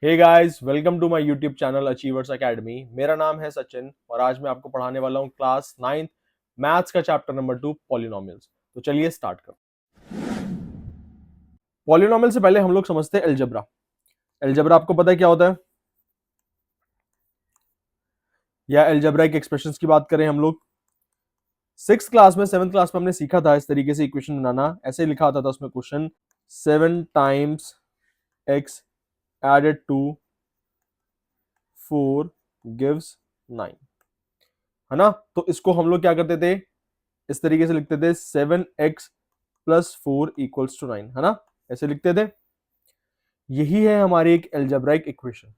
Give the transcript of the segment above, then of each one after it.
Hey guys, welcome to my YouTube channel Achievers Academy. मेरा नाम है सचिन और आज मैं आपको पढ़ाने वाला हूं क्लास 9th मैथ्स का चैप्टर नंबर 2 पॉलिनोमियल्स। तो चलिए स्टार्ट करो। पॉलिनोमियल से पहले हम लोग समझते हैं अलजेब्रा। अलजेब्रा आपको पता है क्या होता है, या अलजेब्राइक एक्सप्रेशंस की बात करें हम लोग 6th क्लास में 7th क्लास में हमने सीखा था इस तरीके से इक्वेशन बनाना। ऐसे लिखा होता था उसमें question 7 times x added to 4 gives 9, है ना। तो इसको हम लोग क्या करते थे, इस तरीके से लिखते थे 7x प्लस 4 इक्वल्स टू 9, है ना। ऐसे लिखते थे। यही है हमारी एक एल्जेब्राइक इक्वेशन।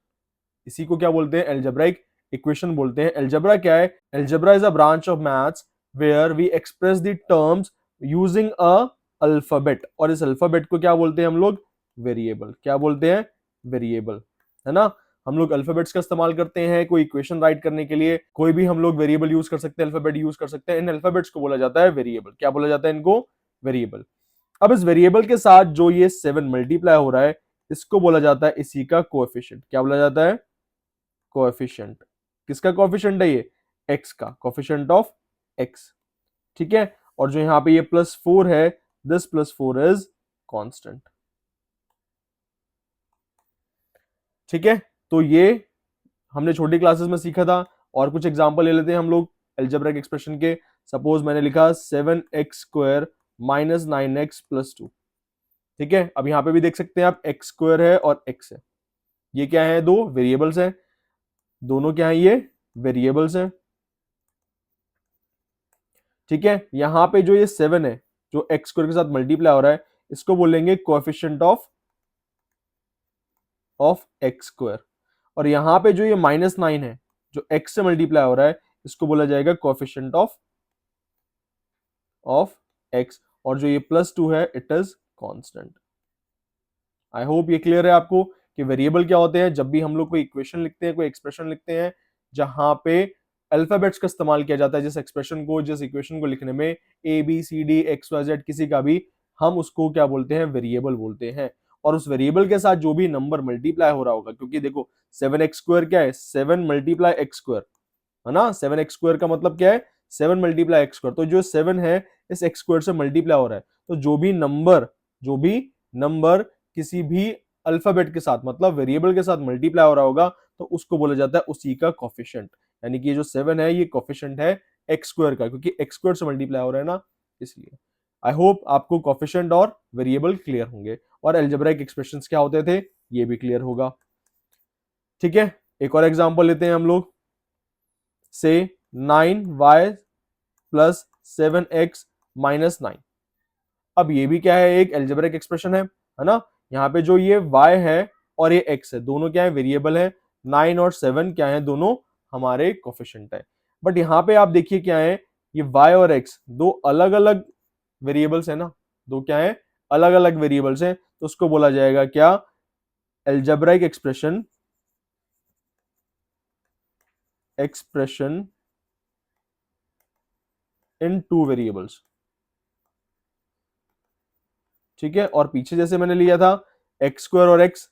इसी को क्या बोलते हैं, एल्जेब्राइक इक्वेशन बोलते हैं। एल्जेब्रा क्या है, algebra is a branch of maths where we express the terms using a alphabet. और इस अल्फाबेट को क्या बोलते हैं हम लोग, वेरिएबल। क्या बोलते हैं, वेरिएबल, है ना। हम लोग अल्फाबेट्स का इस्तेमाल करते हैं कोई इक्वेशन राइट करने के लिए। कोई भी हम लोग वेरिएबल यूज कर सकते हैं, अल्फाबेट यूज कर सकते हैं। इन अल्फाबेट्स को बोला जाता है वेरिएबल। क्या बोला जाता है इनको, वेरिएबल। अब इस वेरिएबल के साथ जो ये 7 मल्टीप्लाई हो रहा है, इसको बोला जाता है इसी का कोएफिशिएंट। क्या बोला जाता है, कोएफिशिएंट। किसका कोएफिशिएंट है ये, एक्स का, कोएफिशिएंट ऑफ एक्स। ठीक है। और जो यहां पे ये +4 है, दिस +4 इज कांस्टेंट। ठीक है। तो ये हमने छोटी क्लासेस में सीखा था। और कुछ एग्जांपल ले लेते हैं हम लोग अलजेब्रिक एक्सप्रेशन के। सपोज मैंने लिखा 7x² माइनस 9x प्लस 2। ठीक है। अब यहां पे भी देख सकते हैं आप, x² है और x है। ये क्या है, दो वेरिएबल्स हैं। दोनों क्या है, ये वेरिएबल्स हैं। ठीक है। यहां पे जो ये 7 है, जो x² के साथ मल्टीप्लाई हो रहा है, इसको बोलेंगे कोएफिशिएंट ऑफ x²। और यहां पे जो ये -9 है, जो x से मल्टीप्लाई हो रहा है, इसको बोला जाएगा कोएफिशिएंट ऑफ x। और जो ये +2 है, it is constant. I hope ये क्लियर है आपको कि वेरिएबल क्या होते हैं। जब भी हम लोग कोई इक्वेशन लिखते हैं, कोई एक्सप्रेशन लिखते हैं, जहां पे अल्फाबेट्स का इस्तेमाल किया जाता है, जिस एक्सप्रेशन को, जिस इक्वेशन को लिखने में, ABCD XYZ किसी का भी, हम उसको क्या बोलते हैं, वेरिएबल बोलते हैं। और उस वेरिएबल के साथ जो भी नंबर मल्टीप्लाई हो रहा होगा, क्योंकि देखो 7x² क्या है, 7 मल्टीप्लाई x², है ना। 7x² का मतलब क्या है, 7 मल्टीप्लाई x²। तो जो 7 है, इस x² से मल्टीप्लाई हो रहा है। तो जो भी नंबर किसी भी अल्फाबेट के साथ, मतलब वेरिएबल के साथ मल्टीप्लाई हो रहा होगा, तो उसको बोला जाता है उसी का कोफिशिएंट। यानी कि ये जो 7 है, ये कोफिशिएंट है x² का, क्योंकि x² से मल्टीप्लाई हो रहा है ना, इसलिए। आई होप आपको कोफिशिएंट और वेरिएबल क्लियर होंगे, और अलजेब्रिक एक्सप्रेशंस क्या होते थे, ये भी क्लियर होगा। ठीक है। एक और एग्जांपल लेते हैं हम लोग। से 9y प्लस 7x माइनस 9। अब ये भी क्या है, एक एल्जेब्रिक एक्सप्रेशन है ना। यहाँ पे जो ये y है और ये x है, दोनों क्या है, वेरिएबल है। 9 और 7 क्या है, दोनों हमारे कोफिशिएंट है। बट यहाँ पे आप देखिए क्या है, ये y और x दो अलग अलग वेरिएबल्स है ना। दो क्या है, अलग अलग वेरिएबल्स हैं। तो उसको बोला जाएगा क्या, algebraic expression in two variables. ठीक है। और पीछे जैसे मैंने लिया था x² और x,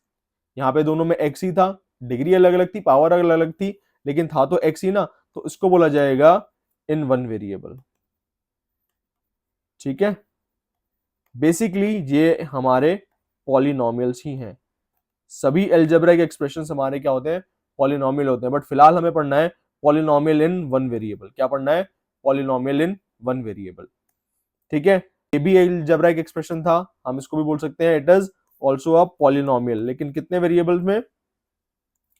यहां पे दोनों में x ही था, डिग्री अलग अलग थी, पावर अलग अलग थी, लेकिन था तो x ही ना। तो इसको बोला जाएगा इन वन वेरिएबल। ठीक है। बेसिकली ये हमारे पॉलिनोमियल्स ही हैं। सभी अलजेब्रिक एक्सप्रेशंस हमारे क्या होते हैं, पॉलिनोमियल होते हैं। बट फिलहाल हमें पढ़ना है पॉलिनोमियल इन वन वेरिएबल। क्या पढ़ना है, पॉलिनोमियल इन वन वेरिएबल। ठीक है। ये भी अलजेब्रिक एक्सप्रेशन था, हम इसको भी बोल सकते हैं it is also a polynomial. लेकिन कितने वेरिएबल्स में,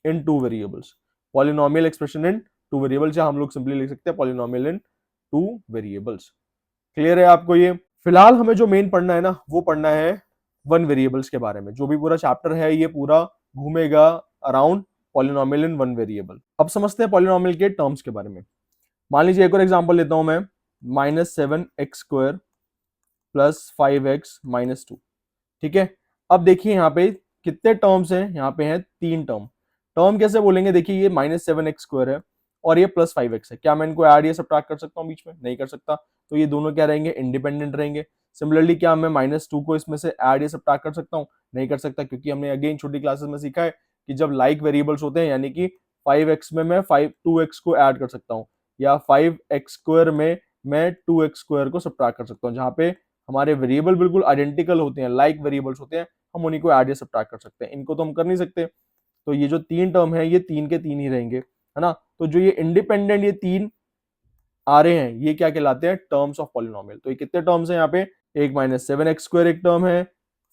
in two variables. Polynomial expression in two variables, या हम लोग सिंपली लिख सकते हैं polynomial in two variables. Clear है आपको ये। फिलहाल हमें जो मेन पढ़ना है ना, वो पढ़ना है वन वेरिएबल्स के बारे में। जो भी पूरा चैप्टर है, ये पूरा घूमेगा around polynomial in one variable. अब समझते हैं पॉलिनोमियल के टर्म्स के बारे में। मान लीजिए एक और एग्जांपल लेता हूं मैं, -7x² प्लस 5x माइनस 2। ठीक है। अब देखिए यहाँ पे कितने टर्म्स हैं, यहाँ पे हैं 3 टर्म। टर्म कैसे बोलेंगे, देखिए ये -7x² है और ये +5x है। क्या मैं इनको ऐड या सब्ट्रैक्ट कर सकता हूँ बीच में, नहीं कर सकता। तो ये दोनों क्या रहेंगे, इंडिपेंडेंट रहेंगे। सिमिलरली क्या मैं -2 को इसमें से ऐड या सब्ट्रैक्ट कर सकता हूँ, नहीं कर सकता, क्योंकि हमने अगेन छोटी क्लासेस में सीखा है कि जब लाइक वेरिएबल्स होते हैं, यानी कि 5x में मैं 2x को ऐड कर सकता हूँ, या 5x² में मैं 2x² को सब्ट्रैक्ट कर सकता हूँ। जहाँ पे हमारे वेरिएबल बिल्कुल आइडेंटिकल होते हैं, लाइक वेरिएबल्स होते हैं, हम उन्हीं को ऐड या सब्ट्रैक्ट कर सकते हैं। इनको तो हम कर नहीं सकते, तो ये जो 3 टर्म है ये 3 के 3 ही रहेंगे, है ना। तो जो ये इंडिपेंडेंट ये 3 आ रहे हैं, ये क्या कहलाते हैं, टर्म्स ऑफ पॉलिनोमियल। तो ये कितने टर्म्स हैं यहाँ पे, एक -7x² एक टर्म है,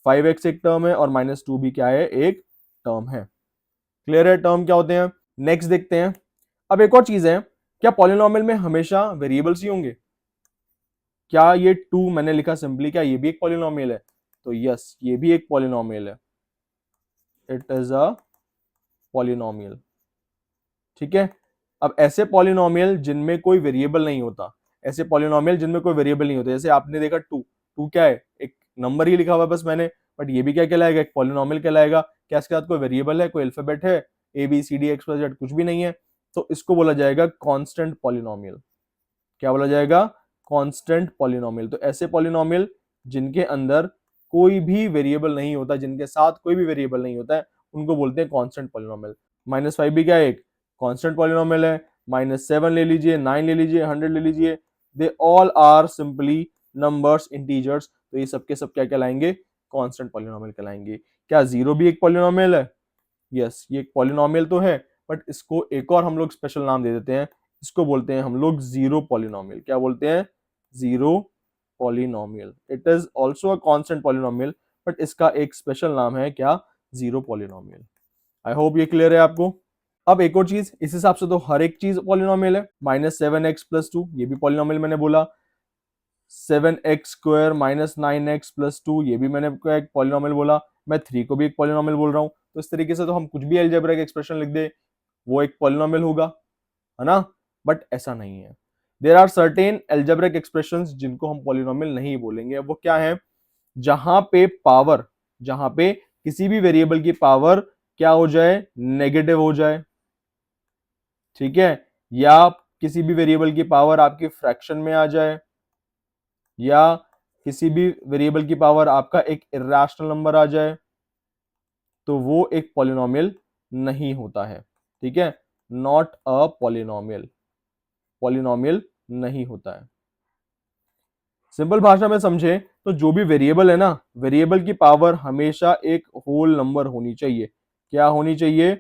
5x एक टर्म है, और -2 भी क्या है, एक टर्म है। क्लियर है टर्म क्या होते हैं। नेक्स्ट देखते हैं। अब एक और चीज है, क्या पॉलिनोमियल में हमेशा वेरिएबल्स ही होंगे? क्या ये 2 मैंने लिखा सिंपली, क्या ये भी एक पॉलिनोमियल है? तो यस, ये भी एक पॉलिनोमियल है, इट इज अ पॉलिनोमियल। ठीक है। अब ऐसे पॉलिनोमियल जिनमें कोई वेरिएबल नहीं होता, ऐसे पॉलिनोमियल जिनमें कोई वेरिएबल नहीं होता, जैसे आपने देखा 2 क्या है, एक नंबर ही लिखा हुआ है बस मैंने, बट ये भी क्या कहलाएगा, एक पॉलिनोमियल कहलाएगा। क्या इसके साथ कोई वेरिएबल है, कोई अल्फाबेट है, ABCD XYZ, कुछ भी नहीं है, तो इसको बोला जाएगा कांस्टेंट पॉलिनोमियल। क्या बोला जाएगा, कांस्टेंट पॉलिनोमियल। तो ऐसे पॉलिनोमियल जिनके अंदर कोई भी वेरिएबल नहीं होता, जिनके साथ कोई भी वेरिएबल नहीं होता है, उनको बोलते हैं कांस्टेंट पॉलिनोमियल। -5 भी क्या है, एक कांस्टेंट पॉलिनोमियल है। -7 ले लीजिए, 9 ले लीजिए, 100 ले लीजिए, they all are simply numbers, integers. तो ये सब के सब क्या कहलाएंगे, कांस्टेंट पॉलिनोमियल कहलाएंगे। क्या 0 भी एक पॉलिनोमियल है? यस, ये एक पॉलिनोमियल तो है, बट इसको एक और हम लोग स्पेशल नाम दे देते हैं, इसको बोलते हैं हम लोग जीरो पॉलिनोमियल। क्या बोलते हैं, zero polynomial. It is also a constant polynomial, but इसका एक स्पेशल नाम है क्या, जीरो पॉलिनोमियल। आई होप ये क्लियर है आपको। अब एक और चीज, इस हिसाब से तो हर एक चीज पॉलिनोमियल है। -7x+2 ये भी पॉलिनोमियल मैंने बोला, 7x² -9x+2 ये भी मैंने एक पॉलिनोमियल बोला, मैं 3 को भी एक पॉलिनोमियल बोल रहा हूं। तो इस तरीके से तो हम कुछ भी अलजेब्रिक एक्सप्रेशन लिख दे वो एक पॉलिनोमियल होगा, है ना। बट ऐसा नहीं है, there are certain algebraic expressions जिनको हम पॉलिनोमियल नहीं बोलेंगे। वो क्या है, जहां पे पावर, जहां पे किसी भी वेरिएबल की पावर क्या हो जाए, नेगेटिव हो जाए, ठीक है, या किसी भी वेरिएबल की पावर आपकी फ्रैक्शन में आ जाए, या किसी भी वेरिएबल की पावर आपका एक इर्रेशनल नंबर आ जाए, तो वो एक पॉलिनोमियल नहीं होता है। ठीक है, नॉट अ पॉलिनोमियल, पॉलिनोमियल नहीं होता है। सिंपल भाषा में समझे तो जो भी वेरिएबल है ना, वेरिएबल की पावर हमेशा एक होल नंबर होनी चाहिए। क्या होनी चाहिए,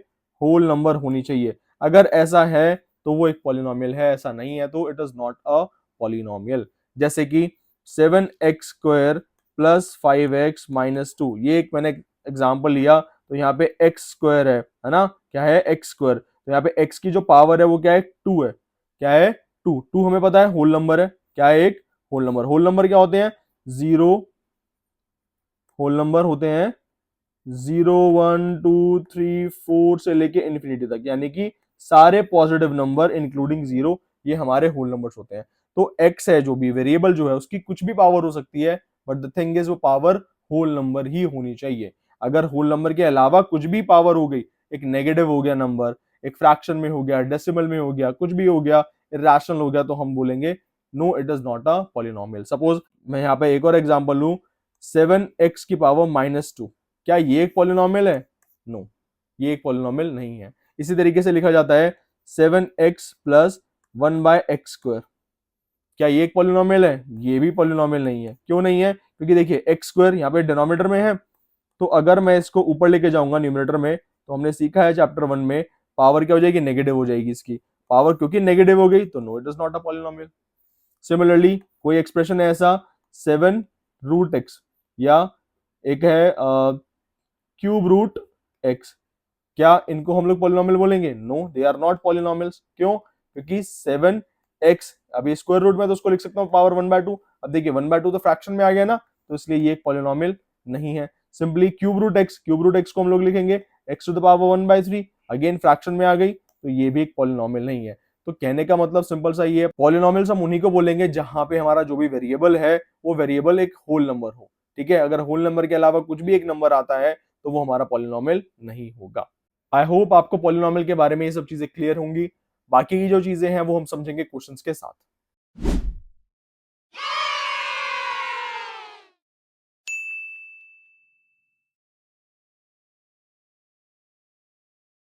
होल नंबर होनी चाहिए। अगर ऐसा है तो वो एक पॉलिनोमियल है, ऐसा नहीं है तो it is not a polynomial. जैसे कि 7x² + 5x - 2, ये एक मैंने एग्जांपल लिया, तो यहाँ पे x² है ना, क्या है, x²। तो यहाँ पे x की जो पावर है वो क्या है, 2 है। क्या है, 2 हमें पता है होल नंबर है। क्या है, एक होल नंबर। होल नंबर क्या होते हैं, 0 होल नंबर होते हैं 0 1 2 3 4 से लेके इन्फिनिटी तक, यानी कि सारे पॉजिटिव नंबर इंक्लूडिंग 0 ये हमारे होल नंबर्स होते हैं। तो x है जो भी वेरिएबल जो है उसकी कुछ भी पावर हो सकती है, बट द थिंग इज वो पावर होल नंबर ही होनी चाहिए। अगर होल नंबर के अलावा कुछ भी पावर हो गई, एक नेगेटिव हो गया नंबर, एक फ्रैक्शन में हो गया, डेसिमल में हो गया, कुछ भी हो गया, इरेशनल हो गया, तो हम बोलेंगे no, it is not a polynomial. Suppose मैं यहाँ पे एक और एग्जांपल लूं, 7x⁻², क्या ये एक पॉलिनोमियल है? नो, ये एक पॉलिनोमियल नहीं है। इसी तरीके से लिखा जाता है 7x + 1/x², क्या ये एक पॉलिनोमियल है? ये भी पॉलिनोमियल नहीं है। क्यों नहीं है? क्योंकि देखिए x² यहाँ पे डिनोमिनेटर में है, तो अगर मैं इसको ऊपर लेके जाऊंगा न्यूमरेटर में, तो हमने सीखा है चैप्टर 1 में, पावर क्या हो जाएगी, नेगेटिव हो जाएगी इसकी पावर, क्योंकि नेगेटिव हो गई तो no, it is not a polynomial. Similarly कोई एक्सप्रेशन है ऐसा 7√x, या एक है ³ क्या इनको हम लोग पॉलिनोमियल बोलेंगे? No, they are not polynomials. क्यों? क्योंकि 7x अभी स्क्वायर रूट में तो उसको लिख सकता हूँ पावर 1/2। अब देखिए 1/2 तो फ्रैक्शन में आ गया ना, तो इसलिए ये एक पॉलिनोमियल नहीं है। सिंपली ³ रूट x को हम लोग लिखेंगे x⁻1/3, अगेन फ्रैक्शन में आ गई, तो ये भी एक पॉलिनोमियल नहीं है। तो कहने का मतलब सिंपल सा ये है, पॉलिनोमियल्स हम उन्हीं को बोलेंगे जहां पे हमारा जो भी वेरिएबल है वो वेरिएबल एक होल नंबर हो। ठीक है, अगर होल नंबर के अलावा कुछ भी एक नंबर आता है तो वो हमारा पॉलिनोमियल नहीं होगा। आई होप आपको पॉलिनोमियल के बारे में ये सब चीजें क्लियर होंगी। बाकी की जो चीजें हैं वो हम समझेंगे क्वेश्चंस के साथ।